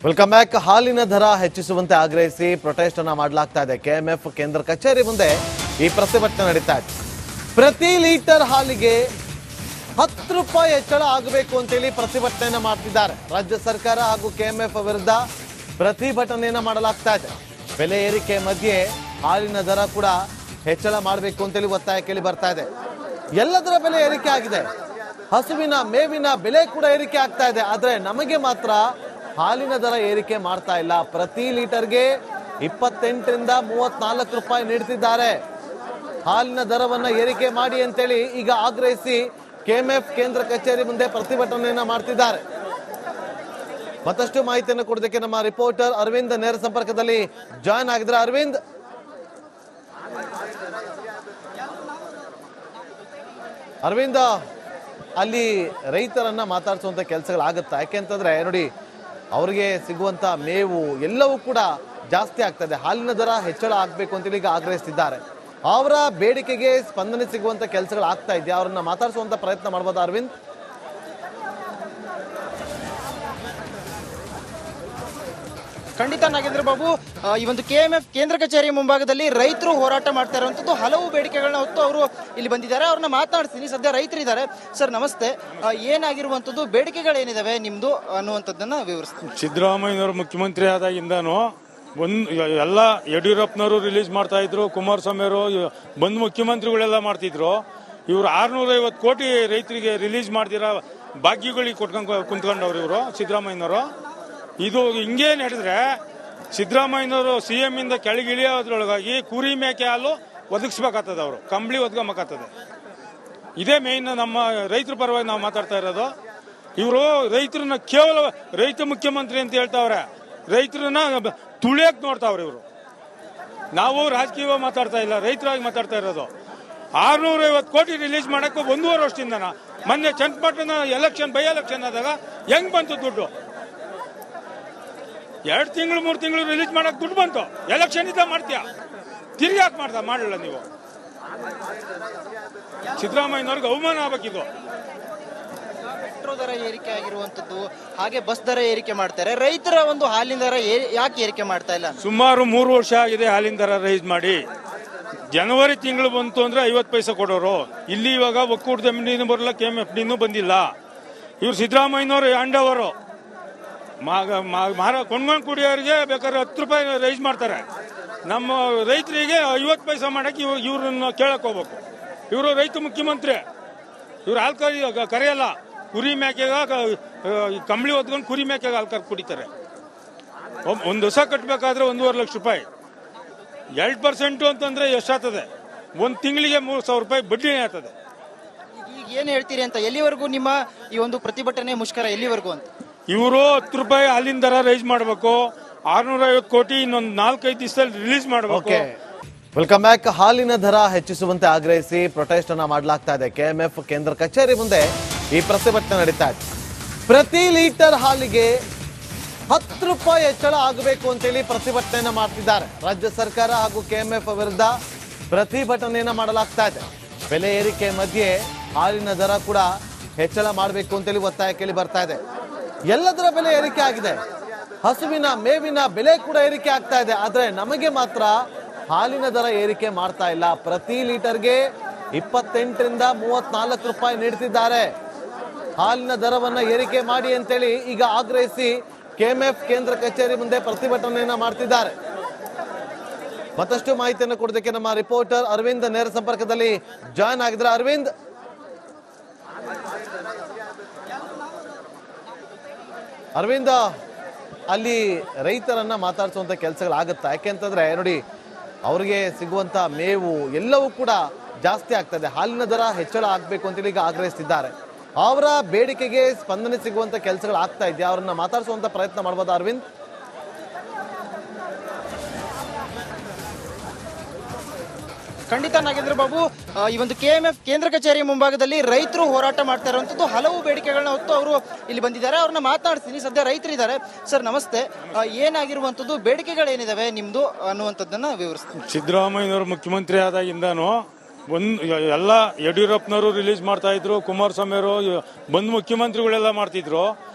Welcome back. ಹಾಲಿನ ದರ ಹೆಚ್ಚಿಸುವಂತೆ ಆಗ್ರಹಿಸಿ ಪ್ರೊಟೆಸ್ಟ್ ಅನ್ನ ಮಾಡಲಾಗ್ತಾ ಇದೆ. ಕೆಎಂಎಫ್ ಕೇಂದ್ರ ಕಚೇರಿ ಮುಂದೆ ಈ ಪ್ರತಿಭಟನೆ ನಡೀತಾ ಇದೆ. ಪ್ರತಿ ಲೀಟರ್ ಹಾಲಿಗೆ 10 ರೂಪಾಯಿ ಹೆಚ್ಚಳ ಆಗಬೇಕು ಅಂತೇಳಿ ಪ್ರತಿಭಟನೆಯನ್ನ ಮಾಡ್ತಿದ್ದಾರೆ. ರಾಜ್ಯ ಸರ್ಕಾರ ಹಾಗೂ ಕೆಎಂಎಫ್ ವಿರುದ್ಧ ಪ್ರತಿಭಟನೆಯನ್ನ ಮಾಡಲಾಗ್ತಾ ಇದೆ. ಬೆಲೆ ಏರಿಕೆ ಮಧ್ಯೆ ಹಾಲಿನ ದರ ಕೂಡ ಹೆಚ್ಚಳ ಮಾಡಬೇಕು ಅಂತೇಳಿ ಒತ್ತಾಯ ಕೇಳಿ ಬರ್ತಾ ಇದೆ. ಎಲ್ಲದರ ಬೆಲೆ ಏರಿಕೆ ಆಗಿದೆ. ಹಸುವಿನ ಮೇವಿನ ಬೆಲೆ ಕೂಡ ಏರಿಕೆ ಆಗ್ತಾ ಇದೆ. ಆದ್ರೆ ನಮಗೆ ಮಾತ್ರ ಹಾಲಿನ ದರ ಏರಿಕೆ ಮಾಡ್ತಾ ಇಲ್ಲ. ಪ್ರತಿ ಲೀಟರ್ಗೆ 28 ರಿಂದ 34 ರೂಪಾಯಿ ನೀಡ್ತಿದ್ದಾರೆ. ಹಾಲಿನ ದರವನ್ನ ಏರಿಕೆ ಮಾಡಿ ಅಂತೇಳಿ ಈಗ ಆಗ್ರಹಿಸಿ ಕೆಎಂಎಫ್ ಕೇಂದ್ರ ಕಚೇರಿ ಮುಂದೆ ಪ್ರತಿಭಟನೆಯನ್ನ ಮಾಡ್ತಿದ್ದಾರೆ. ಮತ್ತಷ್ಟು ಮಾಹಿತಿಯನ್ನು ಕೊಡೋದಕ್ಕೆ ನಮ್ಮ ರಿಪೋರ್ಟರ್ ಅರವಿಂದ್ ನೇರ ಸಂಪರ್ಕದಲ್ಲಿ ಜಾಯ್ನ್ ಆಗಿದ್ರೆ. ಅರವಿಂದ್, ಅಲ್ಲಿ ರೈತರನ್ನ ಮಾತಾಡಿಸುವಂತ ಕೆಲಸಗಳಾಗುತ್ತಾ? ಯಾಕೆಂತಂದ್ರೆ ನೋಡಿ, ಅವರಿಗೆ ಸಿಗುವಂತ ಮೇವು ಎಲ್ಲವೂ ಕೂಡ ಜಾಸ್ತಿ ಆಗ್ತದೆ. ಹಾಲಿನ ದರ ಹೆಚ್ಚಳ ಆಗ್ಬೇಕು ಅಂತೇಳಿ ಈಗ ಆಗ್ರಹಿಸ್ತಿದ್ದಾರೆ. ಅವರ ಬೇಡಿಕೆಗೆ ಸ್ಪಂದನೆ ಸಿಗುವಂತ ಕೆಲಸಗಳು ಆಗ್ತಾ ಇದೆಯಾ? ಅವ್ರನ್ನ ಮಾತಾಡಿಸುವಂತ ಪ್ರಯತ್ನ ಮಾಡ್ಬೋದಾ ಅರವಿಂದ್? ಖಂಡಿತ ನಾಗೇಂದ್ರ ಬಾಬು, ಈ ಒಂದು ಕೆಎಂಎಫ್ ಕೇಂದ್ರ ಕಚೇರಿ ಮುಂಭಾಗದಲ್ಲಿ ರೈತರು ಹೋರಾಟ ಮಾಡ್ತಾ ಇರುವಂತದ್ದು ಹಲವು ಬೇಡಿಕೆಗಳನ್ನ ಹೊತ್ತು ಅವರು ಇಲ್ಲಿ ಬಂದಿದ್ದಾರೆ. ಅವ್ರನ್ನ ಮಾತಾಡ್ತೀನಿ. ಸದ್ಯ ರೈತರಿದ್ದಾರೆ. ಸರ್ ನಮಸ್ತೆ, ಏನಾಗಿರುವಂತದ್ದು ಬೇಡಿಕೆಗಳೇನಿದಾವೆ ನಿಮ್ದು ಅನ್ನುವಂಥದ್ದನ್ನ ವಿವರಿಸ್ತೀನಿ. ಸಿದ್ದರಾಮಯ್ಯನವರು ಮುಖ್ಯಮಂತ್ರಿ ಆದಾಗಿಂದಾನು ಎಲ್ಲ ಯಡಿಯೂರಪ್ಪನವರು ರಿಲೀಸ್ ಮಾಡ್ತಾ ಇದ್ರು, ಕುಮಾರಸ್ವಾಮಿ ಅವರು ಬಂದು ಮುಖ್ಯಮಂತ್ರಿಗಳೆಲ್ಲ ಮಾಡ್ತಿದ್ರು. ಇವರು 650 ಕೋಟಿ ರೈತರಿಗೆ ರಿಲೀಸ್ ಮಾಡ್ದಿರ ಭಾಗ್ಯಗಳಿಗೆ ಕೊಟ್ಕೊಂಡು ಕುಂತ್ಕೊಂಡವ್ರು ಇವರು ಸಿದ್ದರಾಮಯ್ಯನವರು. ಇದು ಹಿಂಗೇ ನಡೆದ್ರೆ ಸಿದ್ದರಾಮಯ್ಯನವರು ಸಿಎಂ ಇಂದ ಕೆಳಗಿಳಿಯೋದ್ರೊಳಗಾಗಿ ಕುರಿ ಮೇಕೆ ಹಾಲು ಒದಗಿಸ್ಬೇಕಾಗ್ತದೆ. ಅವರು ಕಂಬಳಿ ಒದಗಬೇಕಾಗ್ತದೆ. ಇದೇ ಮೇನ್ ನಮ್ಮ ರೈತರ ಪರವಾಗಿ ನಾವು ಮಾತಾಡ್ತಾ ಇರೋದು. ಇವರು ರೈತರನ್ನ ಕೇವಲ ರೈತ ಮುಖ್ಯಮಂತ್ರಿ ಅಂತ ಹೇಳ್ತಾವ್ರೆ, ರೈತರನ್ನ ತುಳಿಯಕ್ ನೋಡ್ತಾವ್ರೆ ಇವರು. ನಾವು ರಾಜಕೀಯ ಮಾತಾಡ್ತಾ ಇಲ್ಲ, ರೈತರಾಗಿ ಮಾತಾಡ್ತಾ ಇರೋದು. 650 ಕೋಟಿ ರಿಲೀಸ್ ಮಾಡಕ್ಕೆ 1.5 ವರ್ಷದಿಂದ ಮೊನ್ನೆ ಚನ್ನಪಟ್ಟಣ ಬೈ ಎಲೆಕ್ಷನ್ ಆದಾಗ ಹೆಂಗ್ ಬಂತು ದುಡ್ಡು? 2 ತಿಂಗಳು 3 ತಿಂಗಳು ರಿಲೀಸ್ ಮಾಡಕ್ ದುಡ್ಡು ಬಂತು. ಎಲೆಕ್ಷನ್ ಇದ್ದ ಮಾಡ್ತೀಯ, ತಿರ್ಗಿ ಯಾಕೆ ಮಾಡಲಿಲ್ಲ ನೀವು? ಸಿದ್ದರಾಮಯ್ಯನವ್ರಿಗೆ ಅವಮಾನ ಆಗ್ಬೇಕಿದು. ಪೆಟ್ರೋಲ್ ದರ ಏರಿಕೆ ಆಗಿರುವಂತದ್ದು, ಹಾಗೆ ಬಸ್ ದರ ಏರಿಕೆ ಮಾಡ್ತಾರೆ. ರೈತರ ಒಂದು ಹಾಲಿನ ದರ ಯಾಕೆ ಏರಿಕೆ ಮಾಡ್ತಾ ಇಲ್ಲ? ಸುಮಾರು 3 ವರ್ಷ ಆಗಿದೆ ಹಾಲಿನ ದರ ರೈಸ್ ಮಾಡಿ. ಜನವರಿ ತಿಂಗಳು ಬಂತು ಅಂದ್ರೆ 50 ಪೈಸೆ ಕೊಡೋರು. ಇಲ್ಲಿ ಇವಾಗ ಒಕ್ಕೂಟದ ಎಮ್ಡಿನೂ ಬರಲ್ಲ, ಕೆಎಂಎಫ್ಡಿನೂ ಬಂದಿಲ್ಲ. ಇವ್ರು ಸಿದ್ದರಾಮಯ್ಯನವರು ಅಂಡವರು ಕೊಂಡ್ಕೊಂಡು ಕುಡಿಯೋರಿಗೆ ಬೇಕಾದ್ರೆ 10 ರೂಪಾಯಿ ರೈಸ್ ಮಾಡ್ತಾರೆ. ನಮ್ಮ ರೈತರಿಗೆ 50 ಪೈಸೆ ಮಾಡಕ್ಕೆ ಇವ್ರನ್ನ ಕೇಳಕ್ ಹೋಗ್ಬೇಕು. ಇವರು ರೈತ ಮುಖ್ಯಮಂತ್ರಿ. ಇವ್ರು ಹಾಲು ಕರೆಯಲ್ಲ. ಕುರಿ ಮೇಕೆಗ ಕಂಬಳಿ ಹೊತ್ಕೊಂಡು ಕುರಿ ಮೇಕೆಗ ಹಾಲು ಕುಡಿತಾರೆ. ಒಂದು ಹೊಸ ಕಟ್ಟಬೇಕಾದ್ರೆ 1.5 ಲಕ್ಷ ರೂಪಾಯಿ. 2% ಅಂತಂದ್ರೆ ಎಷ್ಟಾಗ್ತದೆ? 1 ತಿಂಗಳಿಗೆ 3,000 ರೂಪಾಯಿ ಬಡ್ಡಿ ಆಗ್ತದೆ. ಈಗ ಏನ್ ಹೇಳ್ತೀರಿ ಅಂತ? ಎಲ್ಲಿವರೆಗೂ ನಿಮ್ಮ ಈ ಒಂದು ಪ್ರತಿಭಟನೆ ಮುಷ್ಕರ ಎಲ್ಲಿವರೆಗೂ ಅಂತ? ಇವರು 10 ರೂಪಾಯಿ ಹಾಲಿನ ದರ ರೈಸ್ ಮಾಡಬೇಕು. 650 ಕೋಟಿ ಇನ್ನೊಂದು 4-5 ದಿವಸದಲ್ಲಿ ರಿಲೀಸ್ ಮಾಡಬೇಕು. Welcome back. ಹಾಲಿನ ದರ ಹೆಚ್ಚಿಸುವಂತೆ ಆಗ್ರಹಿಸಿ ಪ್ರೊಟೆಸ್ಟ್ ಅನ್ನ ಮಾಡಲಾಗ್ತಾ ಇದೆ. ಕೆಎಂಎಫ್ ಕೇಂದ್ರ ಕಚೇರಿ ಮುಂದೆ ಈ ಪ್ರತಿಭಟನೆ ನಡೀತಾ ಇದೆ. ಪ್ರತಿ ಲೀಟರ್ ಹಾಲಿಗೆ 10 ರೂಪಾಯಿ ಹೆಚ್ಚಳ ಆಗಬೇಕು ಅಂತೇಳಿ ಪ್ರತಿಭಟನೆಯನ್ನ ಮಾಡ್ತಿದ್ದಾರೆ. ರಾಜ್ಯ ಸರ್ಕಾರ ಹಾಗೂ ಕೆಎಂಎಫ್ ವಿರುದ್ಧ ಪ್ರತಿಭಟನೆಯನ್ನ ಮಾಡಲಾಗ್ತಾ ಇದೆ. ಬೆಲೆ ಏರಿಕೆ ಮಧ್ಯೆ ಹಾಲಿನ ದರ ಕೂಡ ಹೆಚ್ಚಳ ಮಾಡಬೇಕು ಅಂತೇಳಿ ಒತ್ತಾಯ ಕೇಳಿ ಬರ್ತಾ ಇದೆ. ಎಲ್ಲದರ ಬೆಲೆ ಏರಿಕೆ ಆಗಿದೆ. ಹಸುವಿನ ಮೇವಿನ ಬೆಲೆ ಕೂಡ ಏರಿಕೆ ಆಗ್ತಾ ಇದೆ. ಆದ್ರೆ ನಮಗೆ ಮಾತ್ರ ಹಾಲಿನ ದರ ಏರಿಕೆ ಮಾಡ್ತಾ ಇಲ್ಲ. ಪ್ರತಿ ಲೀಟರ್ಗೆ 28 ರಿಂದ 34 ರೂಪಾಯಿ ನೀಡ್ತಿದ್ದಾರೆ. ಹಾಲಿನ ದರವನ್ನ ಏರಿಕೆ ಮಾಡಿ ಅಂತೇಳಿ ಈಗ ಆಗ್ರಹಿಸಿ ಕೆಎಂಎಫ್ ಕೇಂದ್ರ ಕಚೇರಿ ಮುಂದೆ ಪ್ರತಿಭಟನೆಯನ್ನ ಮಾಡ್ತಿದ್ದಾರೆ. ಮತ್ತಷ್ಟು ಮಾಹಿತಿಯನ್ನು ಕೊಡೋದಕ್ಕೆ ನಮ್ಮ ರಿಪೋರ್ಟರ್ ಅರವಿಂದ್ ನೇರ ಸಂಪರ್ಕದಲ್ಲಿ ಜಾಯ್ನ್ ಆಗಿದ್ರೆ. ಅರವಿಂದ್, ಅಲ್ಲಿ ರೈತರನ್ನ ಮಾತಾಡಿಸುವಂತ ಕೆಲಸಗಳಾಗುತ್ತಾ? ಯಾಕೆಂತಂದ್ರೆ ನೋಡಿ, ಅವರಿಗೆ ಸಿಗುವಂತ ಮೇವು ಎಲ್ಲವೂ ಕೂಡ ಜಾಸ್ತಿ ಆಗ್ತದೆ. ಹಾಲಿನ ದರ ಹೆಚ್ಚಳ ಆಗ್ಬೇಕು ಅಂತೇಳಿ ಈಗ ಆಗ್ರಹಿಸ್ತಿದ್ದಾರೆ. ಅವರ ಬೇಡಿಕೆಗೆ ಸ್ಪಂದನೆ ಸಿಗುವಂತ ಕೆಲಸಗಳು ಆಗ್ತಾ ಇದೆಯಾ? ಅವ್ರನ್ನ ಮಾತಾಡಿಸುವಂತ ಪ್ರಯತ್ನ ಮಾಡ್ಬೋದಾ ಅರವಿಂದ್? ಖಂಡಿತ ನಾಗೇಂದ್ರ ಬಾಬು, ಈ ಒಂದು ಕೆಎಂಎಫ್ ಕೇಂದ್ರ ಕಚೇರಿ ಮುಂಭಾಗದಲ್ಲಿ ರೈತರು ಹೋರಾಟ ಮಾಡ್ತಾ ಇರುವಂತದ್ದು ಹಲವು ಬೇಡಿಕೆಗಳನ್ನ ಹೊತ್ತು ಅವರು ಇಲ್ಲಿ ಬಂದಿದ್ದಾರೆ. ಅವ್ರನ್ನ ಮಾತಾಡ್ತೀನಿ. ಸದ್ಯ ರೈತರಿದ್ದಾರೆ. ಸರ್ ನಮಸ್ತೆ, ಏನಾಗಿರುವಂತದ್ದು ಬೇಡಿಕೆಗಳೇನಿದಾವೆ ನಿಮ್ದು ಅನ್ನುವಂಥದ್ದನ್ನ ವಿವರಿಸ್ತೀನಿ. ಸಿದ್ದರಾಮಯ್ಯನವರು ಮುಖ್ಯಮಂತ್ರಿ ಆದಾಗಿಂದಾನು ಎಲ್ಲ ಯಡಿಯೂರಪ್ಪನವರು ರಿಲೀಸ್ ಮಾಡ್ತಾ ಇದ್ರು, ಕುಮಾರಸ್ವಾಮಿ ಅವರು ಬಂದು ಮುಖ್ಯಮಂತ್ರಿಗಳೆಲ್ಲ ಮಾಡ್ತಿದ್ರು.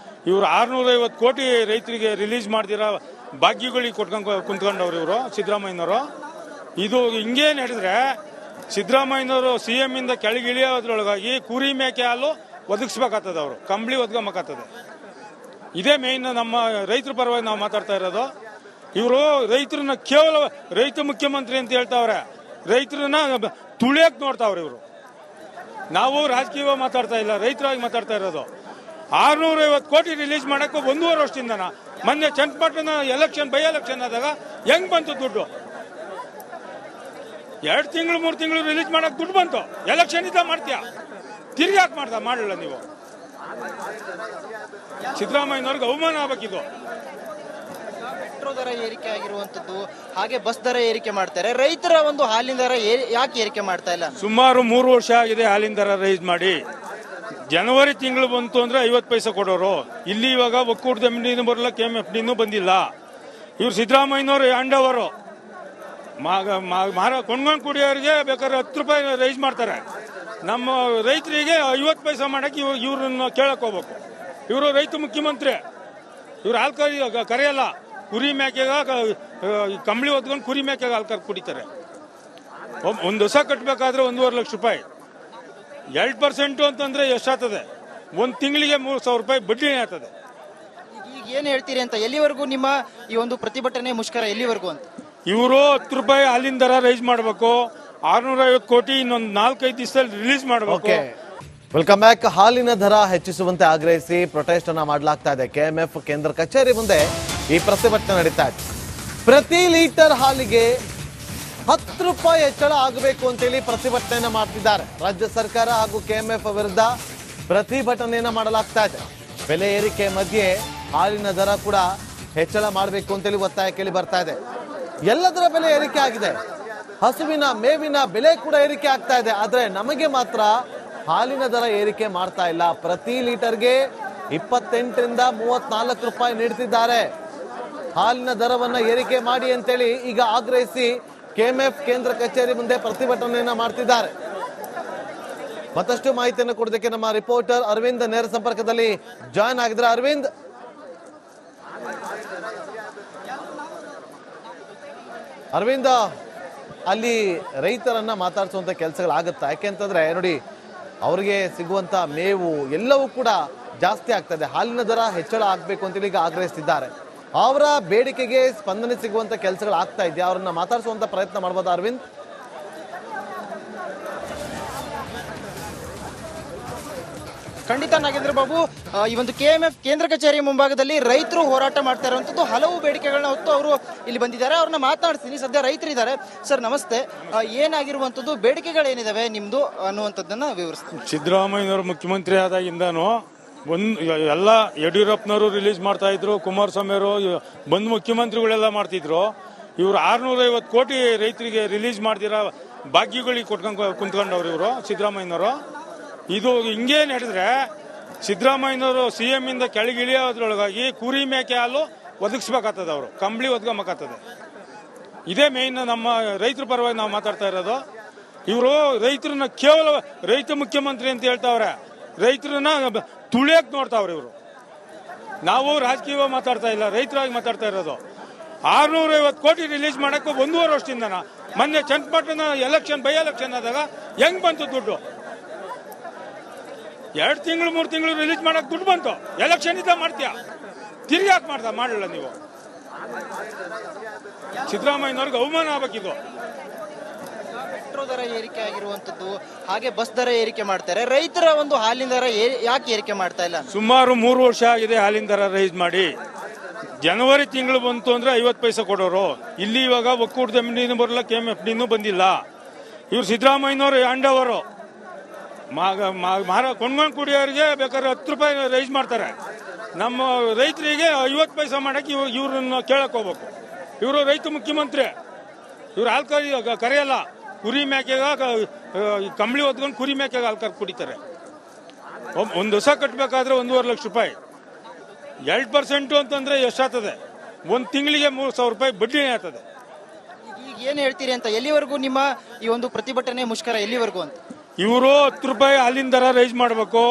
ಇವರು 650 ಕೋಟಿ ರೈತರಿಗೆ ರಿಲೀಸ್ ಮಾಡ್ದಿರ ಭಾಗ್ಯಗಳಿಗೆ ಕೊಟ್ಕೊಂಡು ಕುಂತ್ಕೊಂಡವ್ರು ಇವರು ಸಿದ್ದರಾಮಯ್ಯನವರು. ಇದು ಹಿಂಗೇ ನಡೆದ್ರೆ ಸಿದ್ದರಾಮಯ್ಯನವರು CM ಇಂದ ಕೆಳಗಿಳಿಯೋದ್ರೊಳಗಾಗಿ ಕುರಿ ಮೇಕೆ ಹಾಲು ಒದಗಿಸ್ಬೇಕಾಗ್ತದೆ, ಅವರು ಕಂಬಳಿ ಒದಗಬೇಕಾಗ್ತದೆ. ಇದೇ ಮೇನ್ ನಮ್ಮ ರೈತರ ಪರವಾಗಿ ನಾವು ಮಾತಾಡ್ತಾ ಇರೋದು. ಇವರು ರೈತರನ್ನ ಕೇವಲ ರೈತ ಮುಖ್ಯಮಂತ್ರಿ ಅಂತ ಹೇಳ್ತಾವ್ರೆ, ರೈತರನ್ನ ತುಳಿಯಕ್ ನೋಡ್ತಾವ್ರೆ ಇವರು. ನಾವು ರಾಜಕೀಯ ಮಾತಾಡ್ತಾ ಇಲ್ಲ, ರೈತರಾಗಿ ಮಾತಾಡ್ತಾ ಇರೋದು. 650 ಕೋಟಿ ರಿಲೀಸ್ ಮಾಡಕ್ಕೆ 1.5 ವರ್ಷದಿಂದ ಮೊನ್ನೆ ಚನ್ನಪಟ್ಟಣ ಬೈ ಎಲೆಕ್ಷನ್ ಆದಾಗ ಹೆಂಗ್ ಬಂತು ದುಡ್ಡು? 2 ತಿಂಗಳು 3 ತಿಂಗಳು ರಿಲೀಸ್ ಮಾಡಕ್ ದುಡ್ಡು ಬಂತು. ಎಲೆಕ್ಷನ್ ಇದ್ದ ಮಾಡ್ತೀಯಾ, ತಿರ್ಗಿ ಯಾಕೆ ಮಾಡಲ್ಲ ನೀವು? ಸಿದ್ದರಾಮಯ್ಯನವ್ರಿಗೆ ಅವಮಾನ ಆಗ್ಬೇಕಿದು. ಮೆಟ್ರೋ ದರ ಏರಿಕೆ ಆಗಿರುವಂತದ್ದು, ಹಾಗೆ ಬಸ್ ದರ ಏರಿಕೆ ಮಾಡ್ತಾರೆ. ರೈತರ ಒಂದು ಹಾಲಿನ ದರ ಯಾಕೆ ಏರಿಕೆ ಮಾಡ್ತಾ ಇಲ್ಲ? ಸುಮಾರು 3 ವರ್ಷ ಆಗಿದೆ ಹಾಲಿನ ದರ ರೈಸ್ ಮಾಡಿ. ಜನವರಿ ತಿಂಗಳು ಬಂತು ಅಂದ್ರೆ 50 ಪೈಸೆ ಕೊಡೋರು. ಇಲ್ಲಿ ಇವಾಗ ಒಕ್ಕೂಟದ MD ಬರಲ್ಲ, KMFD ಬಂದಿಲ್ಲ. ಇವ್ರು ಸಿದ್ದರಾಮಯ್ಯನವರು ಅಂಡವರು ಕೊಂಡ್ಕೊಂಡು ಕುಡಿಯೋರಿಗೆ ಬೇಕಾದ್ರೆ 10 ರೂಪಾಯಿ ರೈಸ್ ಮಾಡ್ತಾರೆ. ನಮ್ಮ ರೈತರಿಗೆ 50 ಪೈಸೆ ಮಾಡಕ್ಕೆ ಇವ್ರನ್ನ ಕೇಳಕ್ ಹೋಗ್ಬೇಕು. ಇವರು ರೈತ ಮುಖ್ಯಮಂತ್ರಿ, ಇವ್ರು ಹಾಲು ಕರೆಯಲ್ಲ. ಕುರಿ ಮೇಕೆಗ ಕಂಬಳಿ ಹೊತ್ಕೊಂಡು ಕುರಿ ಮೇಕೆಗ ಹಾಲು ಕುಡಿತಾರೆ. ಒಂದು ಹೊಸ ಕಟ್ಟಬೇಕಾದ್ರೆ 1.5 ಲಕ್ಷ ರೂಪಾಯಿ. 2% ಅಂತಂದ್ರೆ ಎಷ್ಟಾಗ್ತದೆ? 1 ತಿಂಗಳಿಗೆ 3,000 ರೂಪಾಯಿ ಬಡ್ಡಿ ಆಗ್ತದೆ. ಈಗ ಏನ್ ಹೇಳ್ತೀರಿ ಅಂತ, ಎಲ್ಲಿವರೆಗೂ ನಿಮ್ಮ ಈ ಒಂದು ಪ್ರತಿಭಟನೆ ಮುಷ್ಕರ ಎಲ್ಲಿವರೆಗೂ ಅಂತ? ಇವರು 10 ರೂಪಾಯಿ ಹಾಲಿನ ದರ ರೈಸ್ ಮಾಡಬೇಕು. 650 ಕೋಟಿ ಇನ್ನೊಂದು 4-5 ದಿವಸದಲ್ಲಿ ರಿಲೀಸ್ ಮಾಡಬೇಕು. Welcome back. ಹಾಲಿನ ದರ ಹೆಚ್ಚಿಸುವಂತೆ ಆಗ್ರಹಿಸಿ ಪ್ರೊಟೆಸ್ಟ್ ಅನ್ನ ಮಾಡಲಾಗ್ತಾ ಇದೆ. KMF ಕೇಂದ್ರ ಕಚೇರಿ ಮುಂದೆ ಈ ಪ್ರತಿಭಟನೆ ನಡೀತಾ ಇದೆ. ಪ್ರತಿ ಲೀಟರ್ ಹಾಲಿಗೆ 10 ರೂಪಾಯಿ ಹೆಚ್ಚಳ ಆಗಬೇಕು ಅಂತೇಳಿ ಪ್ರತಿಭಟನೆಯನ್ನ ಮಾಡ್ತಿದ್ದಾರೆ. ರಾಜ್ಯ ಸರ್ಕಾರ ಹಾಗೂ KMF ವಿರುದ್ಧ ಪ್ರತಿಭಟನೆಯನ್ನ ಮಾಡಲಾಗ್ತಾ ಇದೆ. ಬೆಲೆ ಏರಿಕೆ ಮಧ್ಯೆ ಹಾಲಿನ ದರ ಕೂಡ ಹೆಚ್ಚಳ ಮಾಡಬೇಕು ಅಂತೇಳಿ ಒತ್ತಾಯ ಕೇಳಿ ಬರ್ತಾ ಇದೆ. ಎಲ್ಲದರ ಬೆಲೆ ಏರಿಕೆ ಆಗಿದೆ. ಹಸುವಿನ ಮೇವಿನ ಬೆಲೆ ಕೂಡ ಏರಿಕೆ ಆಗ್ತಾ ಇದೆ. ಆದ್ರೆ ನಮಗೆ ಮಾತ್ರ ಹಾಲಿನ ದರ ಏರಿಕೆ ಮಾಡ್ತಾ ಇಲ್ಲ. ಪ್ರತಿ ಲೀಟರ್ಗೆ 28ರಿಂದ 34 ರೂಪಾಯಿ ನೀಡ್ತಿದ್ದಾರೆ. ಹಾಲಿನ ದರವನ್ನ ಏರಿಕೆ ಮಾಡಿ ಅಂತೇಳಿ ಈಗ ಆಗ್ರಹಿಸಿ KMF ಕೇಂದ್ರ ಕಚೇರಿ ಮುಂದೆ ಪ್ರತಿಭಟನೆಯನ್ನ ಮಾಡ್ತಿದ್ದಾರೆ. ಮತ್ತಷ್ಟು ಮಾಹಿತಿಯನ್ನು ಕೊಡೋದಕ್ಕೆ ನಮ್ಮ ರಿಪೋರ್ಟರ್ ಅರವಿಂದ್ ನೇರ ಸಂಪರ್ಕದಲ್ಲಿ ಜಾಯ್ನ್ ಆಗಿದ್ರೆ. ಅರವಿಂದ್, ಅಲ್ಲಿ ರೈತರನ್ನ ಮಾತಾಡಿಸುವಂತ ಕೆಲಸಗಳಾಗುತ್ತಾ? ಯಾಕೆಂತಂದ್ರೆ ನೋಡಿ, ಅವರಿಗೆ ಸಿಗುವಂತ ಮೇವು ಎಲ್ಲವೂ ಕೂಡ ಜಾಸ್ತಿ ಆಗ್ತದೆ. ಹಾಲಿನ ದರ ಹೆಚ್ಚಳ ಆಗ್ಬೇಕು ಅಂತೇಳಿ ಈಗ ಆಗ್ರಹಿಸ್ತಿದ್ದಾರೆ. ಅವರ ಬೇಡಿಕೆಗೆ ಸ್ಪಂದನೆ ಸಿಗುವಂತ ಕೆಲಸಗಳು ಆಗ್ತಾ ಇದೆಯಾ? ಅವ್ರನ್ನ ಮಾತಾಡಿಸುವಂತ ಪ್ರಯತ್ನ ಮಾಡ್ಬೋದು ಅರವಿಂದ್? ಖಂಡಿತ ನಾಗೇಂದ್ರ ಬಾಬು, ಈ ಒಂದು KMF ಕೇಂದ್ರ ಕಚೇರಿ ಮುಂಭಾಗದಲ್ಲಿ ರೈತರು ಹೋರಾಟ ಮಾಡ್ತಾ ಇರುವಂತದ್ದು ಹಲವು ಬೇಡಿಕೆಗಳನ್ನ ಹೊತ್ತು ಅವರು ಇಲ್ಲಿ ಬಂದಿದ್ದಾರೆ. ಅವ್ರನ್ನ ಮಾತನಾಡ್ತೀನಿ. ಸದ್ಯ ರೈತರಿದ್ದಾರೆ. ಸರ್ ನಮಸ್ತೆ. ಏನಾಗಿರುವಂತದ್ದು, ಬೇಡಿಕೆಗಳೇನಿದಾವೆ ನಿಮ್ದು ಅನ್ನುವಂಥದ್ದನ್ನ ವಿವರಿಸ್ತೀನಿ. ಸಿದ್ದರಾಮಯ್ಯನವರು ಮುಖ್ಯಮಂತ್ರಿ ಆದಾಗಿಂದಾನು ಎಲ್ಲ ಯಡಿಯೂರಪ್ಪನವರು ರಿಲೀಸ್ ಮಾಡ್ತಾ ಇದ್ರು, ಕುಮಾರಸ್ವಾಮಿ ಅವರು ಬಂದು ಮುಖ್ಯಮಂತ್ರಿಗಳೆಲ್ಲ ಮಾಡ್ತಿದ್ರು. ಇವರು 650 ಕೋಟಿ ರೈತರಿಗೆ ರಿಲೀಸ್ ಮಾಡ್ದಿರ ಭಾಗ್ಯಗಳಿಗೆ ಕೊಟ್ಕೊಂಡು ಕುಂತ್ಕೊಂಡವ್ರು ಇವರು ಸಿದ್ದರಾಮಯ್ಯನವರು. ಇದು ಹಿಂಗೇ ನಡೆದ್ರೆ ಸಿದ್ದರಾಮಯ್ಯನವರು CM ಇಂದ ಕೆಳಗಿಳಿಯೋದ್ರೊಳಗಾಗಿ ಕುರಿ ಮೇಕೆ ಹಾಲು ಒದಗಿಸ್ಬೇಕಾಗ್ತದೆ, ಅವರು ಕಂಬಳಿ ಒದಗಬೇಕಾಗ್ತದೆ. ಇದೇ ಮೇನ್ ನಮ್ಮ ರೈತರ ಪರವಾಗಿ ನಾವು ಮಾತಾಡ್ತಾ ಇರೋದು. ಇವರು ರೈತರನ್ನ ಕೇವಲ ರೈತ ಮುಖ್ಯಮಂತ್ರಿ ಅಂತ ಹೇಳ್ತಾವ್ರೆ, ರೈತರನ್ನ ತುಳಿಯಕ್ ನೋಡ್ತಾವ್ರೆ ಇವರು. ನಾವು ರಾಜಕೀಯ ಮಾತಾಡ್ತಾ ಇಲ್ಲ, ರೈತರಾಗಿ ಮಾತಾಡ್ತಾ ಇರೋದು. 650 ಕೋಟಿ ರಿಲೀಸ್ ಮಾಡಕ್ಕೆ 1.5 ವರ್ಷದಿಂದ ಮೊನ್ನೆ ಚನ್ನಪಟ್ಟಣ ಬೈ ಎಲೆಕ್ಷನ್ ಆದಾಗ ಹೆಂಗ್ ಬಂತು ದುಡ್ಡು? 2 ತಿಂಗಳು 3 ತಿಂಗಳು ರಿಲೀಸ್ ಮಾಡಕ್ ದುಡ್ಡು ಬಂತು. ಎಲೆಕ್ಷನ್ ಇದ್ದ ಮಾಡ್ತೀಯಾ, ತಿರ್ಗಿ ಯಾಕೆ ಮಾಡಲ್ಲ ನೀವು? ಸಿದ್ದರಾಮಯ್ಯನವ್ರಿಗೆ ಅವಮಾನ ಆಗ್ಬೇಕಿದು. ಮೆಟ್ರೋ ದರ ಏರಿಕೆ ಆಗಿರುವಂತದ್ದು, ಹಾಗೆ ಬಸ್ ದರ ಏರಿಕೆ ಮಾಡ್ತಾರೆ. ರೈತರ ಒಂದು ಹಾಲಿನ ದರ ಯಾಕೆ ಏರಿಕೆ ಮಾಡ್ತಾ ಇಲ್ಲ? ಸುಮಾರು 3 ವರ್ಷ ಆಗಿದೆ ಹಾಲಿನ ದರ ರೈಸ್ ಮಾಡಿ. ಜನವರಿ ತಿಂಗಳು ಬಂತು ಅಂದ್ರೆ 50 ಪೈಸೆ ಕೊಡೋರು. ಇಲ್ಲಿ ಇವಾಗ ಒಕ್ಕೂಟದ MD ಬರಲ್ಲ, KMFD ಬಂದಿಲ್ಲ. ಇವ್ರು ಸಿದ್ದರಾಮಯ್ಯನವರು ಅಂಡವರು ಕೊಂಡ್ಕೊಂಡು ಕುಡಿಯೋರಿಗೆ ಬೇಕಾದ್ರೆ 10 ರೂಪಾಯಿ ರೈಸ್ ಮಾಡ್ತಾರೆ. ನಮ್ಮ ರೈತರಿಗೆ 50 ಪೈಸೆ ಮಾಡಕ್ಕೆ ಇವ್ರನ್ನ ಕೇಳಕ್ ಹೋಗ್ಬೇಕು. ಇವರು ರೈತ ಮುಖ್ಯಮಂತ್ರಿ, ಇವ್ರು ಹಾಲು ಕರೆಯಲ್ಲ. ಕುರಿ ಮೇಕೆಗ ಕಂಬಳಿ ಹೊತ್ಕೊಂಡು ಕುರಿ ಮೇಕೆಗ ಹಾಲು ಕುಡಿತಾರೆ. ಒಂದು ಹೊಸ ಕಟ್ಟಬೇಕಾದ್ರೆ 1.5 ಲಕ್ಷ ರೂಪಾಯಿ. 2% ಅಂತಂದ್ರೆ ಎಷ್ಟಾಗ್ತದೆ? 1 ತಿಂಗಳಿಗೆ 3,000 ರೂಪಾಯಿ ಬಡ್ಡಿ ಆಗ್ತದೆ. ಈಗ ಏನ್ ಹೇಳ್ತೀರಿ ಅಂತ, ಎಲ್ಲಿವರೆಗೂ ನಿಮ್ಮ ಈ ಒಂದು ಪ್ರತಿಭಟನೆ ಮುಷ್ಕರ ಎಲ್ಲಿವರೆಗೂ ಅಂತ? ಇವರು 10 ರೂಪಾಯಿ ಹಾಲಿನ ದರ ರೈಸ್ ಮಾಡಬೇಕು.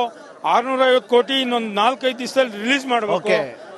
650 ಕೋಟಿ ಇನ್ನೊಂದು 4-5 ದಿವಸದಲ್ಲಿ ರಿಲೀಸ್ ಮಾಡಬೇಕು. Okay.